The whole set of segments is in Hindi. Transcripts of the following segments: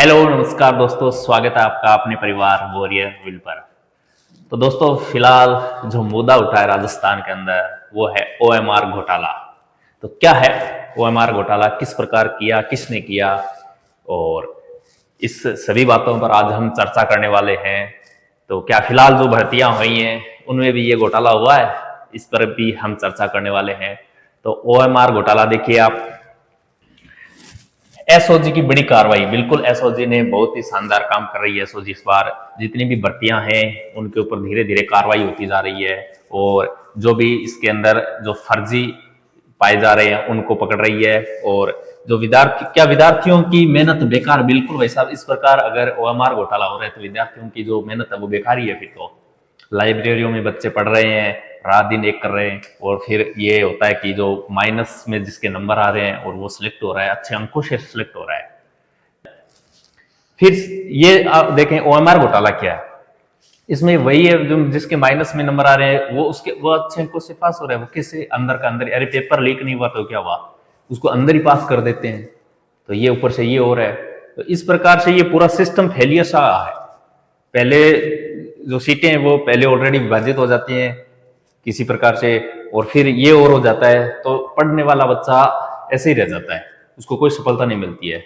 हेलो नमस्कार दोस्तों, स्वागत है आपका अपने परिवार वॉरियर विल पर। तो दोस्तों, फिलहाल जो मुद्दा उठा है राजस्थान के अंदर वो है ओएमआर घोटाला। तो क्या है ओएमआर घोटाला, किस प्रकार किया, किसने किया, और इस सभी बातों पर आज हम चर्चा करने वाले हैं। तो क्या फिलहाल जो भर्तियां हुई हैं उनमें भी ये घोटाला हुआ है, इस पर भी हम चर्चा करने वाले हैं। तो ओएमआर घोटाला देखिए आप, एसओजी की बड़ी कार्रवाई, बिल्कुल एसओजी ने बहुत ही शानदार काम कर रही है। एसओजी इस बार जितनी भी भर्तियां हैं उनके ऊपर धीरे धीरे कार्रवाई होती जा रही है, और जो भी इसके अंदर जो फर्जी पाए जा रहे हैं उनको पकड़ रही है। और जो विद्यार्थियों की मेहनत बेकार, बिल्कुल भाई साहब, इस प्रकार अगर ओएमआर घोटाला हो रहा है तो विद्यार्थियों की जो मेहनत है वो बेकार ही है। फिर तो लाइब्रेरियों में बच्चे पढ़ रहे हैं, रात दिन एक कर रहे हैं, और फिर ये होता है कि जो माइनस में जिसके नंबर आ रहे हैं और वो सिलेक्ट हो रहा है, अच्छे अंकों से सिलेक्ट हो रहा है। फिर ये आप देखें ओएमआर घोटाला क्या है, इसमें वही है जो जिसके माइनस में नंबर आ रहे हैं वो अच्छे अंकों से पास हो रहा है। वो किसी अंदर का अंदर, अरे पेपर लीक नहीं हुआ तो क्या हुआ, उसको अंदर ही पास कर देते हैं। तो ये ऊपर से ये हो रहा है। तो इस प्रकार से ये पूरा सिस्टम फेलियर सा है। पहले जो सीटें हैं वो पहले ऑलरेडी विभाजित हो जाती हैं किसी प्रकार से, और फिर ये और हो जाता है, तो पढ़ने वाला बच्चा ऐसे ही रह जाता है, उसको कोई सफलता नहीं मिलती है।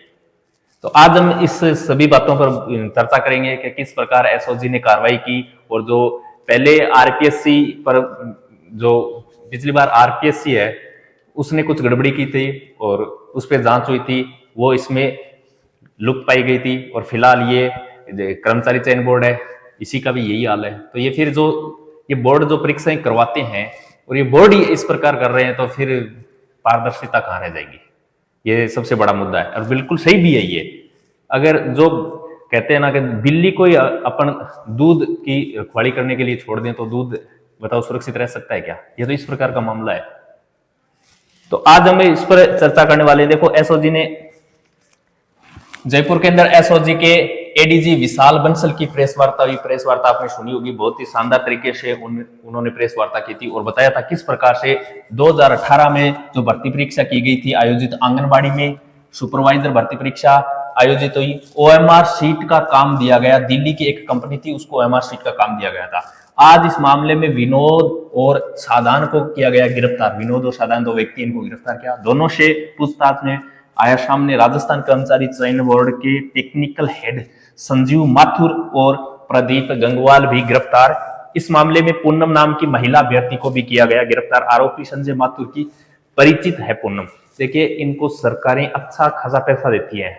तो आज हम इस सभी बातों पर चर्चा करेंगे कि किस प्रकार एसओजी ने कार्रवाई की, और जो पहले आरपीएससी पर, जो पिछली बार आरपीएससी है उसने कुछ गड़बड़ी की थी और उस पर जांच हुई थी, वो इसमें लुक पाई गई थी। और फिलहाल ये कर्मचारी चयन बोर्ड है, इसी का भी यही हाल है। तो ये फिर जो ये बोर्ड जो परीक्षाएं करवाते हैं और ये बोर्ड ही इस प्रकार कर रहे हैं, तो फिर पारदर्शिता कहाँ रह जाएगी। ये सबसे बड़ा मुद्दा है, और बिल्कुल सही भी है ये। अगर जो कहते हैं ना कि बिल्ली को अपन दूध की रखवाली करने के लिए छोड़ दें तो दूध बताओ सुरक्षित रह सकता है क्या? ये तो इस प्रकार का मामला है। तो आज हम इस पर चर्चा करने वाले हैं। देखो, एसओजी ने जयपुर के अंदर एसओजी के एडीजी विशाल बंसल की प्रेस वार्ता हुई। प्रेस वार्ता आपने सुनी होगी, बहुत ही शानदार तरीके से उन्होंने प्रेस वार्ता की थी और बताया था किस प्रकार से 2018 में जो भर्ती परीक्षा की गई थी आयोजित, आंगनबाड़ी में सुपरवाइजर भर्ती परीक्षा आयोजित हुई। ओएमआर शीट का काम दिया गया, दिल्ली की एक कंपनी थी उसको ओएमआर शीट का काम दिया गया था। आज इस मामले में विनोद और साधान को किया गया गिरफ्तार। विनोद और साधान दो व्यक्ति, इनको गिरफ्तार किया। दोनों से पूछताछ में आया सामने राजस्थान कर्मचारी चयन बोर्ड के टेक्निकल हेड संजीव माथुर और प्रदीप गंगवाल भी गिरफ्तार। इस मामले में पूनम नाम की महिला अभ्यर्थी को भी किया गया गिरफ्तार। आरोपी संजय माथुर की परिचित है पूनम। देखिए, इनको सरकारें अच्छा खासा पैसा देती है।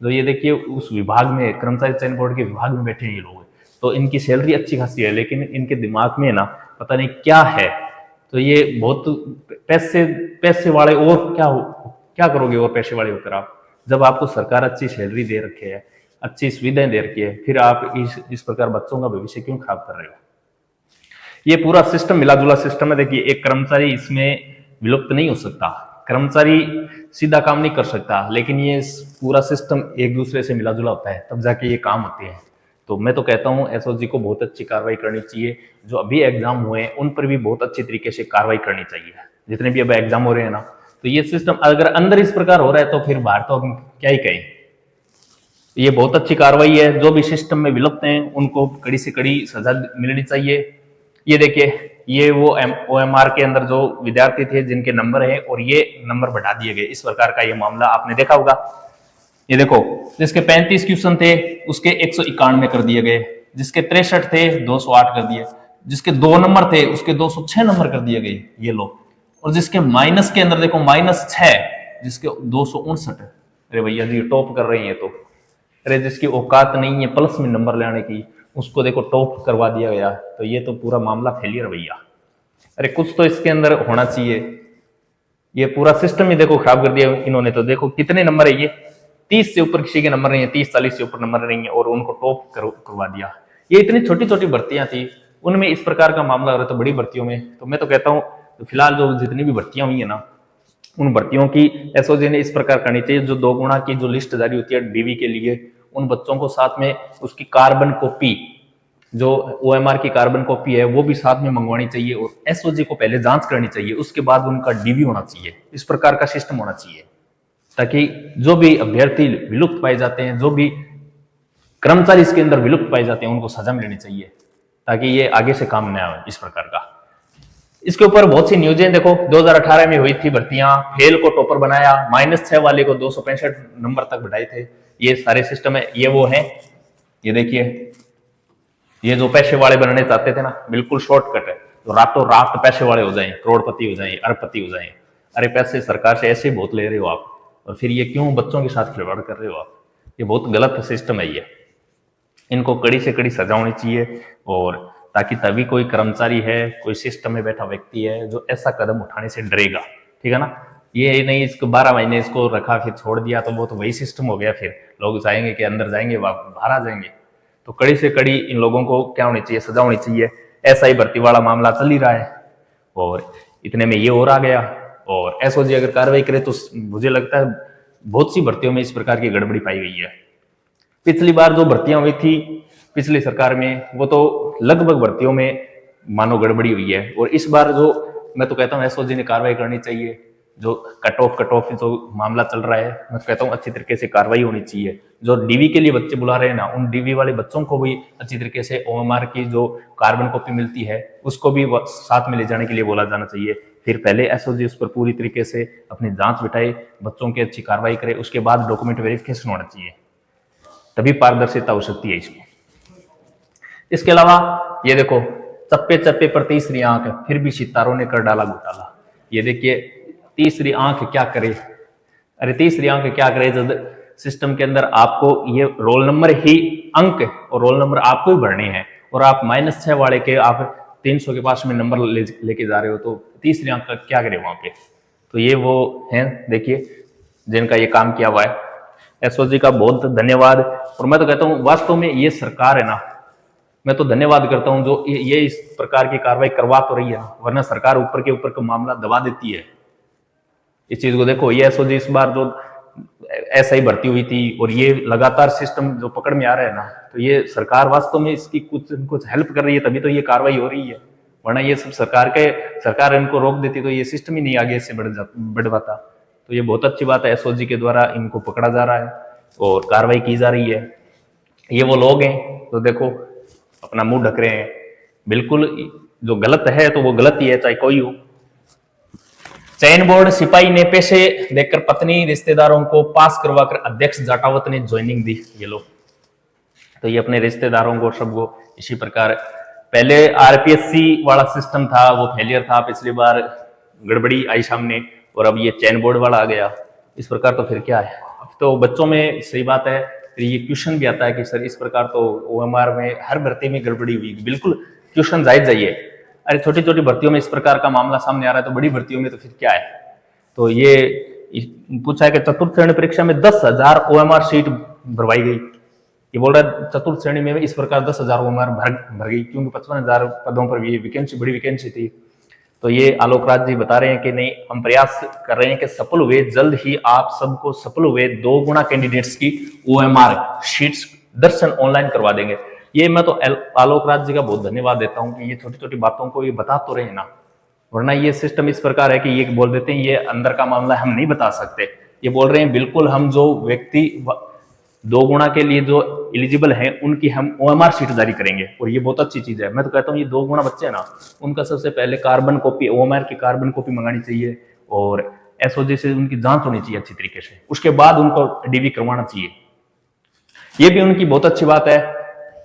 जो ये देखिए उस विभाग में, कर्मचारी चयन बोर्ड के विभाग में बैठे हैं ये लोग, तो इनकी सैलरी अच्छी खासी है, लेकिन इनके दिमाग में ना पता नहीं क्या है। तो ये बहुत पैसे वाले, और क्या करोगे और पैसे वाले होकर आप, जब आपको सरकार अच्छी सैलरी दे रखी है, अच्छी सुविधाएं दे रखी है, फिर आप इस प्रकार बच्चों का भविष्य क्यों खराब कर रहे हो? ये पूरा सिस्टम मिला जुला सिस्टम है। देखिए, एक कर्मचारी इसमें विलुप्त नहीं हो सकता, कर्मचारी सीधा काम नहीं कर सकता, लेकिन ये पूरा सिस्टम एक दूसरे से मिला जुला होता है, तब जाके ये काम होते हैं। तो मैं तो कहता हूँ एसओजी को बहुत अच्छी कार्रवाई करनी चाहिए। जो अभी एग्जाम हुए हैं उन पर भी बहुत अच्छी तरीके से कार्रवाई करनी चाहिए, जितने भी अब एग्जाम हो रहे हैं ना। तो ये सिस्टम अगर अंदर इस प्रकार हो रहा है तो फिर बाहर तो हम क्या ही कहें। ये बहुत अच्छी कार्रवाई है। जो भी सिस्टम में विलुप्त हैं उनको कड़ी से कड़ी सजा मिलनी चाहिए। ये देखिए, ये वो ओएमआर के अंदर जो विद्यार्थी थे जिनके नंबर है और ये नंबर बढ़ा दिए गए, इस प्रकार का ये मामला आपने देखा होगा। ये देखो, जिसके 35 क्वेश्चन थे उसके 191 कर दिए गए, जिसके 63 थे 208 कर दिए, जिसके 2 नंबर थे उसके 206 नंबर कर दिए गए, ये लो। और जिसके माइनस के अंदर देखो -6, जिसके 259। अरे भैया जी, टॉप कर रहे हैं तो। अरे जिसकी औकात नहीं है प्लस में नंबर लाने की, उसको देखो टॉप करवा दिया गया। तो ये तो पूरा मामला फेलियर भैया। अरे कुछ तो इसके अंदर होना चाहिए। ये पूरा सिस्टम ही देखो खराब कर दिया इन्होंने। तो देखो कितने नंबर है ये, 30 से ऊपर किसी के नंबर नहीं है, 30-40 से ऊपर नंबर नहीं है, और उनको टॉप करवा दिया। ये इतनी छोटी छोटी भर्तियां थी, उनमें इस प्रकार का मामला हो रहा था। बड़ी भर्तियों में तो मैं तो कहता हूँ फिलहाल जो जितनी भी भर्तियां हुई है ना, उन भर्तियों की एसओजी ने इस प्रकार करनी चाहिए। जो 2 गुणा की जो लिस्ट जारी होती है डीवी के लिए, उन बच्चों को साथ में उसकी कार्बन कॉपी, जो ओएमआर की कार्बन कॉपी है वो भी साथ में मंगवानी चाहिए, और एसओजी को पहले जांच करनी चाहिए, उसके बाद उनका डीवी होना चाहिए। इस प्रकार का सिस्टम होना चाहिए, ताकि जो भी अभ्यर्थी विलुप्त पाए जाते हैं, जो भी कर्मचारी इसके अंदर विलुप्त पाए जाते हैं उनको सजा मिलनी चाहिए, ताकि ये आगे से काम न आए इस प्रकार का। इसके ऊपर बहुत सी न्यूजें देखो, 2018 में हुई थी भर्तियां, फेल को टॉपर बनाया, -6 वाले को 265 नंबर तक बढ़ाए थे। ये सारे सिस्टम है, ये वो है, ये देखिए, ये जो पैसे वाले बनने चाहते थे ना, बिल्कुल शॉर्टकट है, तो रातों रात पैसे वाले हो जाएं, करोड़पति हो जाएं, अरबपति हो जाएं। अरे पैसे सरकार से ऐसे बहुत ले रहे हो आप, और फिर ये क्यों बच्चों के साथ खिलवाड़ कर रहे हो आप? ये बहुत गलत सिस्टम है ये, इनको कड़ी से कड़ी सजा होनी चाहिए। और ताकि तभी कोई कर्मचारी है, कोई सिस्टम में बैठा व्यक्ति है जो ऐसा कदम उठाने से डरेगा, ठीक है ना। ये नहीं इसको 12 महीने इसको रखा फिर छोड़ दिया तो वो तो वही सिस्टम हो गया, फिर लोग चाहेंगे कि अंदर जाएंगे बाहर आ जाएंगे। तो कड़ी से कड़ी इन लोगों को क्या होनी चाहिए, सजा होनी चाहिए। ऐसा ही भर्ती वाला मामला चल ही रहा है और इतने में ये और आ गया। और एसओजी अगर कार्रवाई करे तो मुझे लगता है बहुत सी भर्तियों में इस प्रकार की गड़बड़ी पाई गई है। पिछली बार जो भर्तियां हुई थी पिछली सरकार में, वो तो लगभग भर्तियों में मानो गड़बड़ी हुई है। और इस बार जो मैं तो कहता हूँ एसओजी ने कार्रवाई करनी चाहिए। जो कट ऑफ जो मामला चल रहा है, मैं तो कहता हूँ अच्छी तरीके से कार्रवाई होनी चाहिए। जो डीवी के लिए बच्चे बुला रहे हैं ना, उन डीवी वाले बच्चों को भी अच्छी तरीके से ओएमआर की जो कार्बन कॉपी मिलती है उसको भी साथ में ले जाने के लिए बोला जाना चाहिए। फिर पहले एसओजी उस पर पूरी तरीके से अपनी जांच बिठाए, बच्चों की अच्छी कार्रवाई करे, उसके बाद डॉक्यूमेंट वेरिफिकेशन होना चाहिए, तभी पारदर्शिता हो सकती है इसमें। इसके अलावा ये देखो, चप्पे चप्पे पर तीसरी आंख, फिर भी सितारों ने कर डाला घोटाला। ये देखिए, तीसरी आंख क्या करे? अरे तीसरी आंख क्या करे जब सिस्टम के अंदर आपको ये रोल नंबर ही अंक और रोल नंबर आपको ही भरने हैं, और आप -6 वाले के आप 300 के पास में नंबर लेके जा रहे हो, तो तीसरी आंख का क्या करे वहां पे? तो ये वो हैं, देखिए, जिनका ये काम किया हुआ है। एसओजी का बहुत धन्यवाद। और मैं तो कहता हूँ वास्तव में ये सरकार है ना, मैं तो धन्यवाद करता हूं जो ये इस प्रकार की कार्रवाई करवा तो रही है, वरना सरकार ऊपर के ऊपर का मामला दबा देती है। इस चीज को देखो, ये एसओजी इस बार जो ऐसा ही भर्ती हुई थी और ये लगातार सिस्टम जो पकड़ में आ रहा है ना, तो ये सरकार वास्तव में इसकी कुछ हेल्प कर रही है, तभी तो ये कार्रवाई हो रही है। वरना ये सब सरकार इनको रोक देती तो ये सिस्टम ही नहीं आगे से बढ़ पाता। तो ये बहुत अच्छी बात है, एसओजी के द्वारा इनको पकड़ा जा रहा है और कार्रवाई की जा रही है। ये वो लोग हैं तो देखो अपना मुंह ढक रहे हैं, बिल्कुल जो गलत है तो वो गलत ही है, चाहे कोई हो। चयन बोर्ड सिपाही ने पैसे देकर पत्नी रिश्तेदारों को पास करवाकर अध्यक्ष जाटावत ने ज्वाइनिंग दी। ये लोग तो ये अपने रिश्तेदारों को सबको इसी प्रकार, पहले आरपीएससी वाला सिस्टम था वो फेलियर था, पिछली बार गड़बड़ी आई सामने, और अब ये चयन बोर्ड वाला आ गया इस प्रकार। तो फिर क्या है, अब तो बच्चों में सही बात है, फिर ये क्वेश्चन भी आता है कि सर इस प्रकार तो ओएमआर में हर भर्ती में गड़बड़ी हुई, बिल्कुल क्वेश्चन जायज जाइए। अरे छोटी छोटी भर्तियों में इस प्रकार का मामला सामने आ रहा है, तो बड़ी भर्तियों में तो फिर क्या है? तो ये पूछा है कि चतुर्थ श्रेणी परीक्षा में 10,000 ओएमआर सीट भरवाई गई। ये बोल रहा है चतुर्थ श्रेणी में इस प्रकार 10,000 ओएमआर भर गई, क्योंकि 55,000 पदों पर भी वैकेंसी, बड़ी वैकेंसी थी। तो ये आलोक राज जी बता रहे हैं कि नहीं, हम प्रयास कर रहे हैं कि सफल हुए, जल्द ही आप सबको सफल हुए 2 गुना कैंडिडेट्स की ओएमआर शीट्स दर्शन ऑनलाइन करवा देंगे। ये मैं तो आलोक राज जी का बहुत धन्यवाद देता हूं कि ये छोटी छोटी बातों को ये बता तो रहे हैं ना, वरना ये सिस्टम इस प्रकार है कि ये बोल देते हैं ये अंदर का मामला हम नहीं बता सकते। ये बोल रहे हैं बिल्कुल हम जो व्यक्ति 2 गुना के लिए जो एलिजिबल हैं उनकी हम ओएमआर शीट जारी करेंगे, और ये बहुत अच्छी चीज है। मैं तो कहता हूँ ये 2 गुना बच्चे हैं ना, उनका सबसे पहले कार्बन कॉपी, ओएमआर की कार्बन कॉपी मंगानी चाहिए और एसओजी से उनकी जांच होनी चाहिए अच्छी तरीके से, उसके बाद उनको डीवी करवाना चाहिए। ये भी उनकी बहुत अच्छी बात है।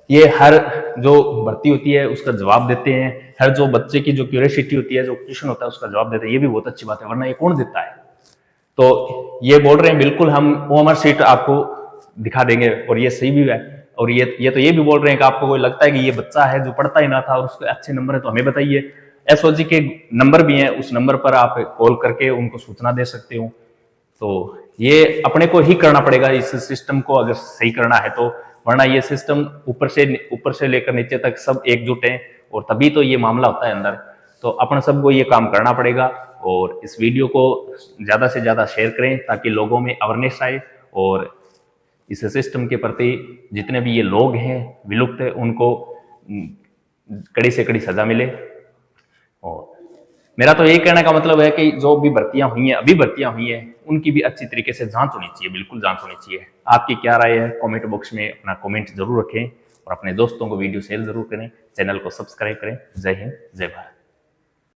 ये हर जो भर्ती होती है उसका जवाब देते हैं, हर जो बच्चे की जो क्यूरियोसिटी होती है, जो क्वेश्चन होता है उसका जवाब देते हैं, ये भी बहुत अच्छी बात है, वरना ये कौन देता है? तो ये बोल रहे हैं बिल्कुल हम ओएमआर शीट आपको दिखा देंगे, और ये सही भी है। और ये तो ये भी बोल रहे हैं कि आपको कोई लगता है कि ये बच्चा है जो पढ़ता ही ना था और उसके अच्छे नंबर है तो हमें बताइए। एसओजी के नंबर भी हैं, उस नंबर पर आप कॉल करके उनको सूचना दे सकते हो। तो ये अपने को ही करना पड़ेगा इस सिस्टम को अगर सही करना है तो, वरना ये सिस्टम ऊपर से लेकर नीचे तक सब एकजुट हैं और तभी तो ये मामला होता है अंदर। तो अपन सबको ये काम करना पड़ेगा और इस वीडियो को ज्यादा से ज्यादा शेयर करें ताकि लोगों में अवेयरनेस आए और इस सिस्टम के प्रति जितने भी ये लोग हैं विलुप्त है उनको कड़ी से कड़ी सजा मिले। और मेरा तो यही कहने का मतलब है कि जो भी भर्तियां हुई हैं, अभी भर्तियां हुई हैं, उनकी भी अच्छी तरीके से जांच होनी चाहिए, बिल्कुल जांच होनी चाहिए। आपकी क्या राय है, कमेंट बॉक्स में अपना कमेंट जरूर रखें और अपने दोस्तों को वीडियो शेयर जरूर करें, चैनल को सब्सक्राइब करें। जय हिंद, जय भारत।